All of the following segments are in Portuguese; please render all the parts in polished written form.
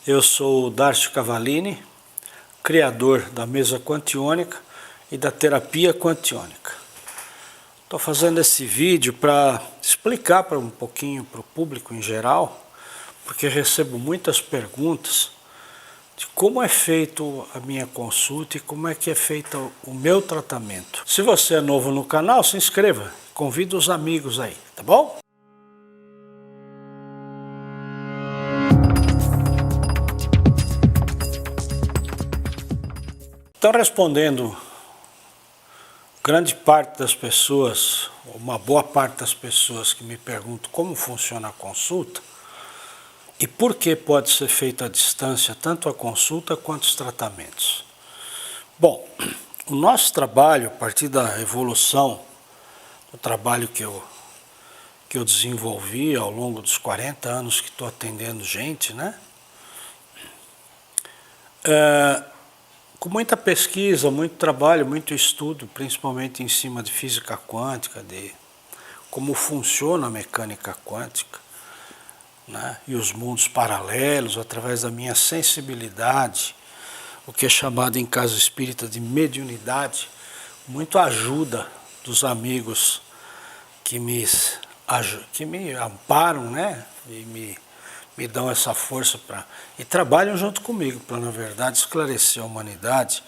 Eu sou o Darcio Cavallini, criador da mesa quantiônica e da terapia quantiônica. Estou fazendo esse vídeo para explicar um pouquinho para o público em geral, porque recebo muitas perguntas de como é feito a minha consulta e como é que é feito o meu tratamento. Se você é novo no canal, se inscreva, convida os amigos aí, tá bom? Então, respondendo, grande parte das pessoas, uma boa parte das pessoas que me perguntam como funciona a consulta e por que pode ser feita à distância, tanto a consulta quanto os tratamentos. Bom, o nosso trabalho, a partir da evolução, o trabalho que eu desenvolvi ao longo dos 40 anos que estou atendendo gente, né? Com muita pesquisa, muito trabalho, muito estudo, principalmente em cima de física quântica, de como funciona a mecânica quântica, né? E os mundos paralelos, através da minha sensibilidade, o que é chamado em casa espírita de mediunidade, muito ajuda dos amigos que me amparam, né? E me dão essa força e trabalham junto comigo para, na verdade, esclarecer a humanidade,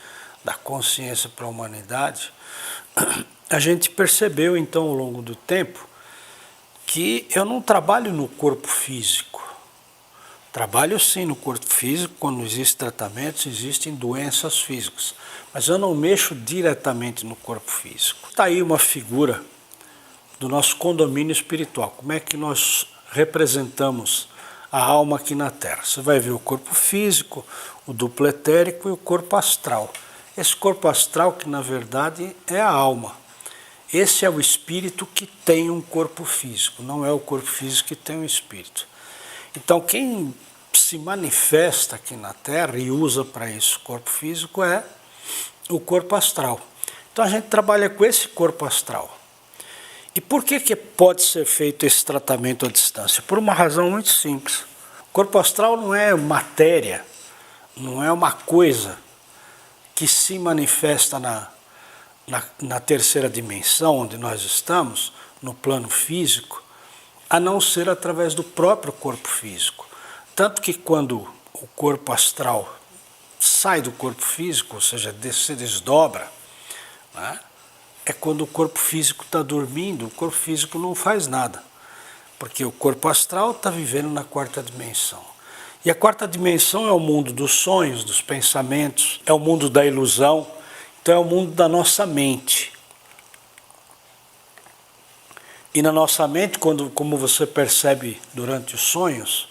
dar consciência para a humanidade. A gente percebeu, então, ao longo do tempo, que eu não trabalho no corpo físico. Trabalho sim no corpo físico, quando existem tratamentos, existem doenças físicas, mas eu não mexo diretamente no corpo físico. Está aí uma figura do nosso condomínio espiritual, como é que nós representamos a alma aqui na Terra. Você vai ver o corpo físico, o duplo etérico e o corpo astral. Esse corpo astral que na verdade é a alma. Esse é o espírito que tem um corpo físico, não é o corpo físico que tem um espírito. Então quem se manifesta aqui na Terra e usa para isso o corpo físico é o corpo astral. Então a gente trabalha com esse corpo astral. E por que pode ser feito esse tratamento à distância? Por uma razão muito simples. O corpo astral não é matéria, não é uma coisa que se manifesta na terceira dimensão, onde nós estamos, no plano físico, a não ser através do próprio corpo físico. Tanto que quando o corpo astral sai do corpo físico, ou seja, se desdobra, né? É quando o corpo físico está dormindo, o corpo físico não faz nada, porque o corpo astral está vivendo na quarta dimensão. E a quarta dimensão é o mundo dos sonhos, dos pensamentos, é o mundo da ilusão, então é o mundo da nossa mente. E na nossa mente, como você percebe durante os sonhos,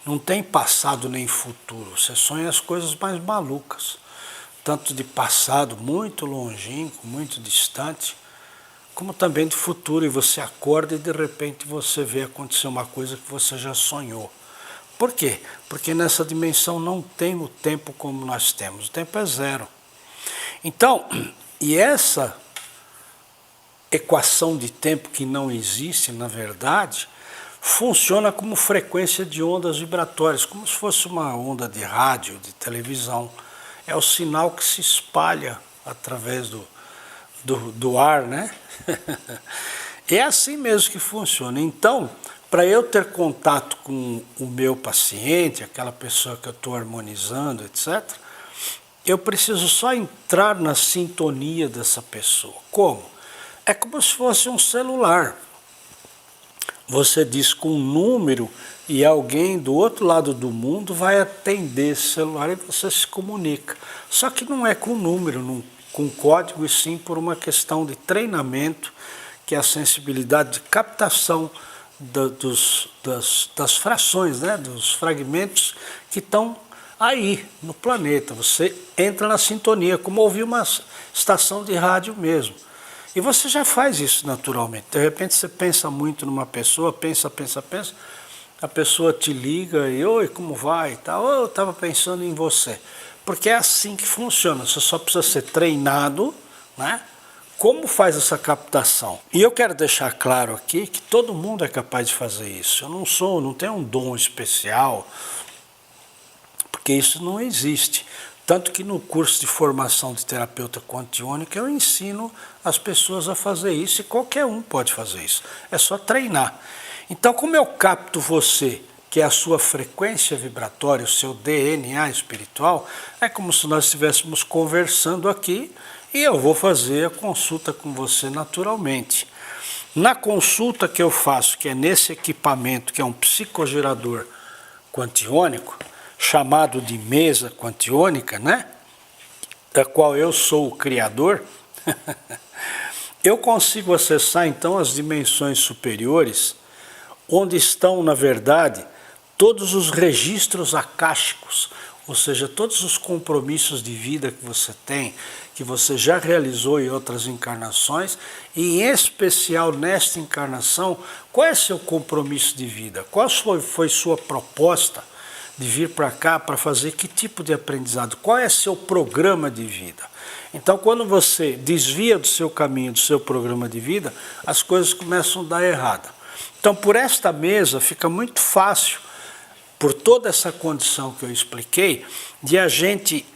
não tem passado nem futuro, você sonha as coisas mais malucas. Tanto de passado muito longínquo, muito distante, como também de futuro, e você acorda e de repente você vê acontecer uma coisa que você já sonhou. Por quê? Porque nessa dimensão não tem o tempo como nós temos, o tempo é zero. Então, e essa equação de tempo que não existe, na verdade, funciona como frequência de ondas vibratórias, como se fosse uma onda de rádio, de televisão. É o sinal que se espalha através do ar, né? É assim mesmo que funciona. Então, para eu ter contato com o meu paciente, aquela pessoa que eu estou harmonizando, etc., eu preciso só entrar na sintonia dessa pessoa. Como? É como se fosse um celular. Você diz com um número e alguém do outro lado do mundo vai atender esse celular e você se comunica. Só que não é com número, com código, e sim por uma questão de treinamento, que é a sensibilidade de captação das frações, né, dos fragmentos que estão aí no planeta. Você entra na sintonia, como ouvir uma estação de rádio mesmo. E você já faz isso naturalmente. De repente você pensa muito numa pessoa, pensa, a pessoa te liga e, oi, como vai? Eu estava pensando em você. Porque é assim que funciona, você só precisa ser treinado, né, Como faz essa captação? E eu quero deixar claro aqui que todo mundo é capaz de fazer isso. Eu não tenho um dom especial, porque isso não existe. Tanto que no curso de formação de terapeuta quantiônica eu ensino as pessoas a fazer isso e qualquer um pode fazer isso. É só treinar. Então, como eu capto você, que é a sua frequência vibratória, o seu DNA espiritual, é como se nós estivéssemos conversando aqui e eu vou fazer a consulta com você naturalmente. Na consulta que eu faço, que é nesse equipamento, que é um psicogerador quantiônico, chamado de mesa quantiônica, né? Da qual eu sou o criador, eu consigo acessar então as dimensões superiores, onde estão, na verdade, todos os registros akáshicos, ou seja, todos os compromissos de vida que você tem, que você já realizou em outras encarnações, e em especial nesta encarnação, qual é seu compromisso de vida? Qual foi sua proposta de vir para cá para fazer que tipo de aprendizado? Qual é seu programa de vida? Então, quando você desvia do seu caminho, do seu programa de vida, as coisas começam a dar errado. Então, por esta mesa, fica muito fácil, por toda essa condição que eu expliquei, de a gente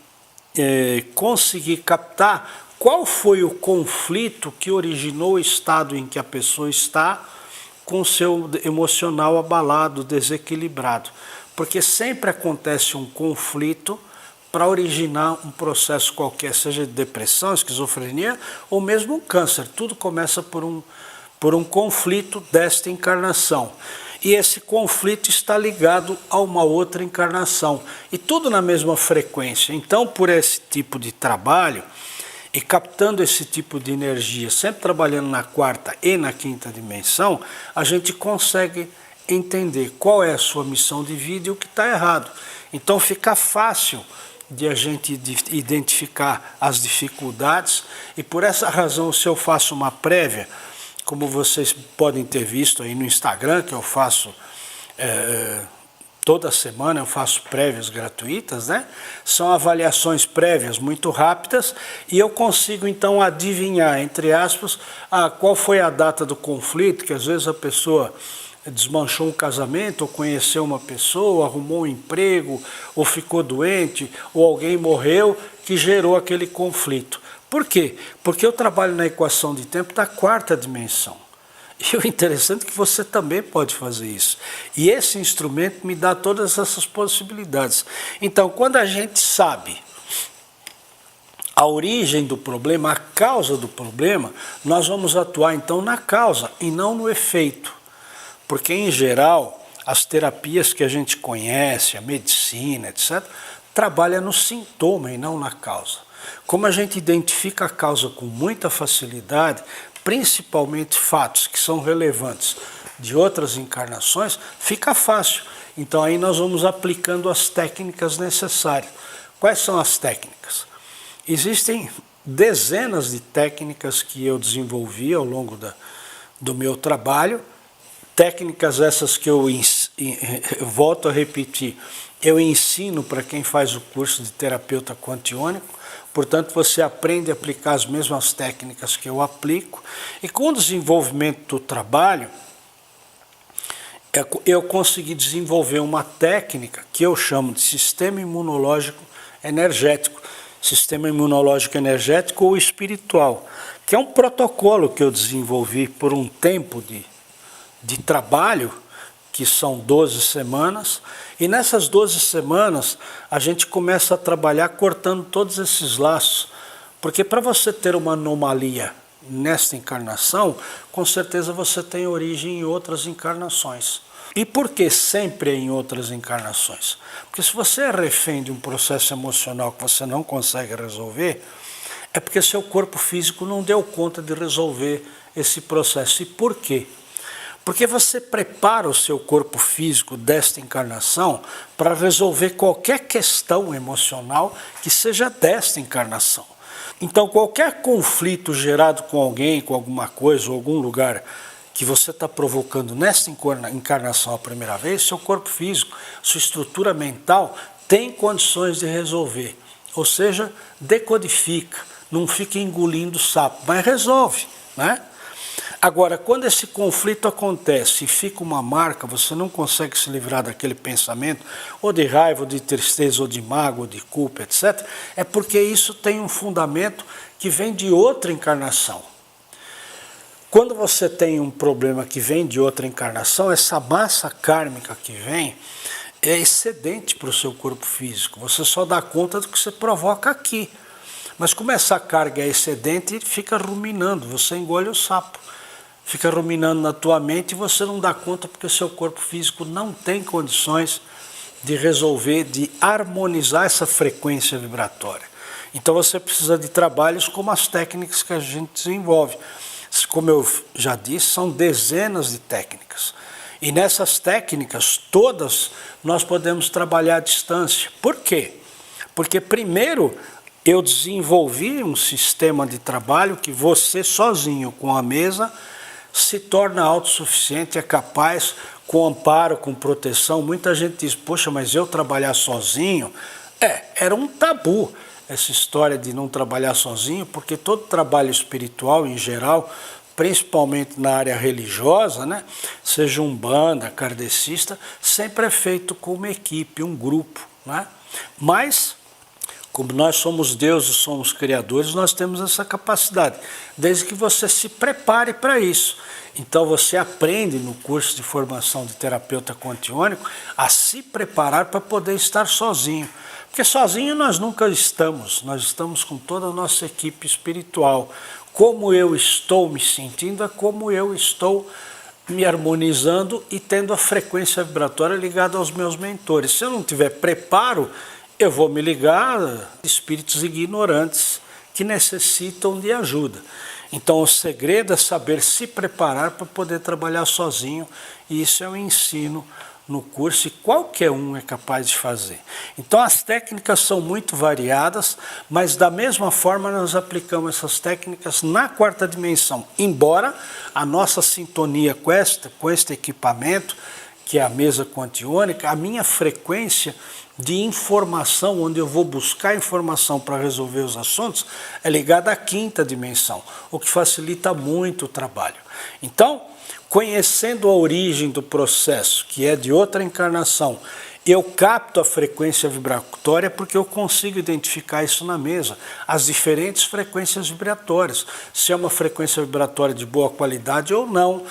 conseguir captar qual foi o conflito que originou o estado em que a pessoa está com o seu emocional abalado, desequilibrado. Porque sempre acontece um conflito para originar um processo qualquer, seja de depressão, esquizofrenia ou mesmo um câncer. Tudo começa por um conflito desta encarnação. E esse conflito está ligado a uma outra encarnação. E tudo na mesma frequência. Então, por esse tipo de trabalho, e captando esse tipo de energia, sempre trabalhando na quarta e na quinta dimensão, a gente consegue entender qual é a sua missão de vida e o que está errado. Então fica fácil de a gente identificar as dificuldades, e por essa razão, se eu faço uma prévia, como vocês podem ter visto aí no Instagram, que eu faço toda semana, eu faço prévias gratuitas, né? São avaliações prévias muito rápidas, e eu consigo então adivinhar, entre aspas, qual foi a data do conflito, que às vezes a pessoa desmanchou um casamento, ou conheceu uma pessoa, arrumou um emprego, ou ficou doente, ou alguém morreu, que gerou aquele conflito. Por quê? Porque eu trabalho na equação de tempo da quarta dimensão. E o interessante é que você também pode fazer isso. E esse instrumento me dá todas essas possibilidades. Então, quando a gente sabe a origem do problema, a causa do problema, nós vamos atuar então na causa e não no efeito. Porque, em geral, as terapias que a gente conhece, a medicina, etc., trabalha no sintoma e não na causa. Como a gente identifica a causa com muita facilidade, principalmente fatos que são relevantes de outras encarnações, fica fácil. Então aí nós vamos aplicando as técnicas necessárias. Quais são as técnicas? Existem dezenas de técnicas que eu desenvolvi ao longo do meu trabalho, técnicas essas que eu volto a repetir, eu ensino para quem faz o curso de terapeuta quantiônico. Portanto, você aprende a aplicar as mesmas técnicas que eu aplico, e com o desenvolvimento do trabalho, eu consegui desenvolver uma técnica que eu chamo de sistema imunológico energético, sistema imunológico energético ou espiritual, que é um protocolo que eu desenvolvi por um tempo de trabalho, que são 12 semanas, e nessas 12 semanas a gente começa a trabalhar cortando todos esses laços, porque para você ter uma anomalia nesta encarnação, com certeza você tem origem em outras encarnações. E por que sempre em outras encarnações? Porque se você é refém de um processo emocional que você não consegue resolver, é porque seu corpo físico não deu conta de resolver esse processo. E por quê? Porque você prepara o seu corpo físico desta encarnação para resolver qualquer questão emocional que seja desta encarnação. Então, qualquer conflito gerado com alguém, com alguma coisa, ou algum lugar que você está provocando nesta encarnação a primeira vez, seu corpo físico, sua estrutura mental tem condições de resolver. Ou seja, decodifica. não fica engolindo sapo, mas resolve, né? Agora, quando esse conflito acontece e fica uma marca, você não consegue se livrar daquele pensamento, ou de raiva, ou de tristeza, ou de mágoa, ou de culpa, etc., é porque isso tem um fundamento que vem de outra encarnação. Quando você tem um problema que vem de outra encarnação, essa massa kármica que vem é excedente para o seu corpo físico. Você só dá conta do que você provoca aqui. Mas como essa carga é excedente, fica ruminando, você engole o sapo. Fica ruminando na tua mente e você não dá conta porque seu corpo físico não tem condições de resolver, de harmonizar essa frequência vibratória. Então você precisa de trabalhos como as técnicas que a gente desenvolve. Como eu já disse, são dezenas de técnicas. E nessas técnicas todas nós podemos trabalhar à distância. Por quê? Porque primeiro eu desenvolvi um sistema de trabalho que você sozinho com a mesa se torna autossuficiente, é capaz, com amparo, com proteção. Muita gente diz, poxa, mas eu trabalhar sozinho? Era um tabu essa história de não trabalhar sozinho, porque todo trabalho espiritual em geral, principalmente na área religiosa, né, seja umbanda, kardecista, sempre é feito com uma equipe, um grupo, né? Mas como nós somos deuses, somos criadores, nós temos essa capacidade, desde que você se prepare para isso. Então você aprende no curso de formação de terapeuta quantiônico a se preparar para poder estar sozinho. Porque sozinho nós nunca estamos, nós estamos com toda a nossa equipe espiritual. Como eu estou me sentindo é como eu estou me harmonizando e tendo a frequência vibratória ligada aos meus mentores. Se eu não tiver preparo, eu vou me ligar a espíritos ignorantes que necessitam de ajuda. Então o segredo é saber se preparar para poder trabalhar sozinho, e isso é um ensino no curso e qualquer um é capaz de fazer. Então as técnicas são muito variadas, mas da mesma forma nós aplicamos essas técnicas na quarta dimensão, embora a nossa sintonia com este equipamento, que é a mesa quantiônica, a minha frequência de informação, onde eu vou buscar informação para resolver os assuntos, é ligada à quinta dimensão, o que facilita muito o trabalho. Então, conhecendo a origem do processo, que é de outra encarnação, eu capto a frequência vibratória porque eu consigo identificar isso na mesa, as diferentes frequências vibratórias, se é uma frequência vibratória de boa qualidade ou não,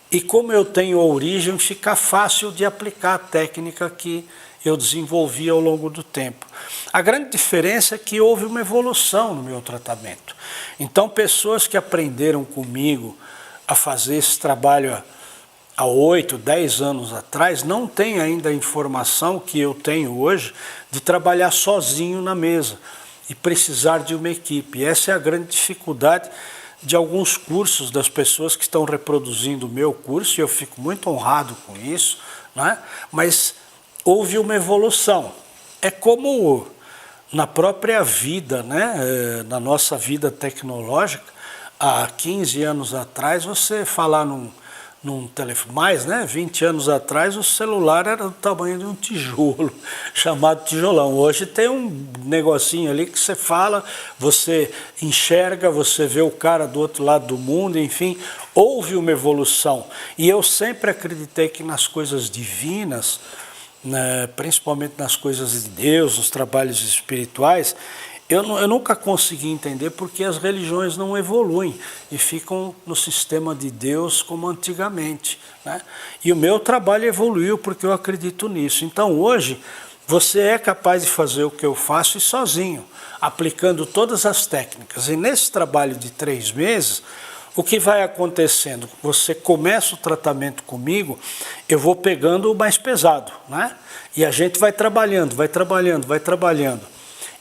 e como eu tenho a origem, fica fácil de aplicar a técnica que eu desenvolvi ao longo do tempo. A grande diferença é que houve uma evolução no meu tratamento. Então, pessoas que aprenderam comigo a fazer esse trabalho há 8, 10 anos atrás, não têm ainda a informação que eu tenho hoje de trabalhar sozinho na mesa e precisar de uma equipe. Essa é a grande dificuldade de alguns cursos das pessoas que estão reproduzindo o meu curso, e eu fico muito honrado com isso, né? Mas houve uma evolução. É como na própria vida, né? Na nossa vida tecnológica, há 15 anos atrás, você falar num telefone, mais, né? 20 anos atrás, o celular era do tamanho de um tijolo, chamado tijolão. Hoje tem um negocinho ali que você fala, você enxerga, você vê o cara do outro lado do mundo, enfim, houve uma evolução. E eu sempre acreditei que nas coisas divinas, né, principalmente nas coisas de Deus, nos trabalhos espirituais, eu nunca consegui entender porque as religiões não evoluem e ficam no sistema de Deus como antigamente, né? E o meu trabalho evoluiu porque eu acredito nisso. Então hoje você é capaz de fazer o que eu faço e sozinho, aplicando todas as técnicas. E nesse trabalho de 3 meses, o que vai acontecendo? Você começa o tratamento comigo, eu vou pegando o mais pesado, né? E a gente vai trabalhando, vai trabalhando, vai trabalhando.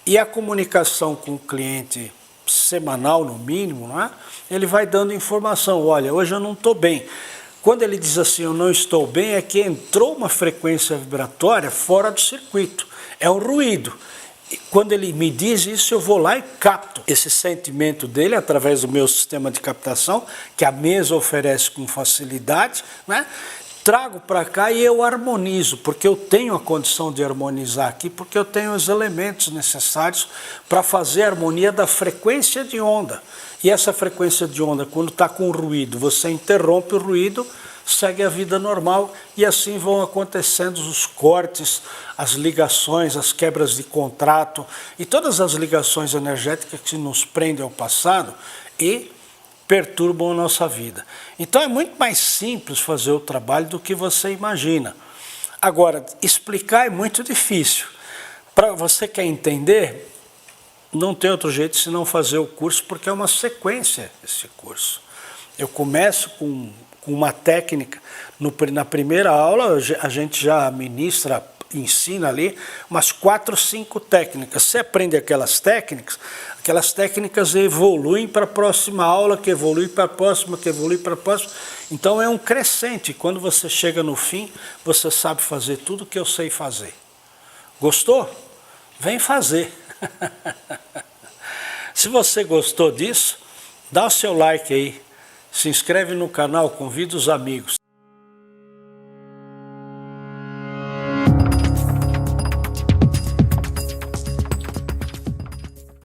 E a comunicação com o cliente semanal, no mínimo, né? Ele vai dando informação, olha, hoje eu não estou bem. Quando ele diz assim, eu não estou bem, é que entrou uma frequência vibratória fora do circuito, é um ruído. E quando ele me diz isso, eu vou lá e capto esse sentimento dele através do meu sistema de captação, que a mesa oferece com facilidade, né? trago para cá e eu harmonizo, porque eu tenho a condição de harmonizar aqui, porque eu tenho os elementos necessários para fazer a harmonia da frequência de onda. E essa frequência de onda, quando está com ruído, você interrompe o ruído, segue a vida normal e assim vão acontecendo os cortes, as ligações, as quebras de contrato e todas as ligações energéticas que nos prendem ao passado e perturbam a nossa vida. Então é muito mais simples fazer o trabalho do que você imagina. Agora, explicar é muito difícil. Para você quer entender, não tem outro jeito senão fazer o curso, porque é uma sequência esse curso. Eu começo com uma técnica, na primeira aula a gente já ministra, ensina ali umas 4, 5 técnicas. Você aprende aquelas técnicas evoluem para a próxima aula, que evolui para a próxima, que evolui para a próxima. Então é um crescente. Quando você chega no fim, você sabe fazer tudo que eu sei fazer. Gostou? Vem fazer. Se você gostou disso, dá o seu like aí, se inscreve no canal, convida os amigos.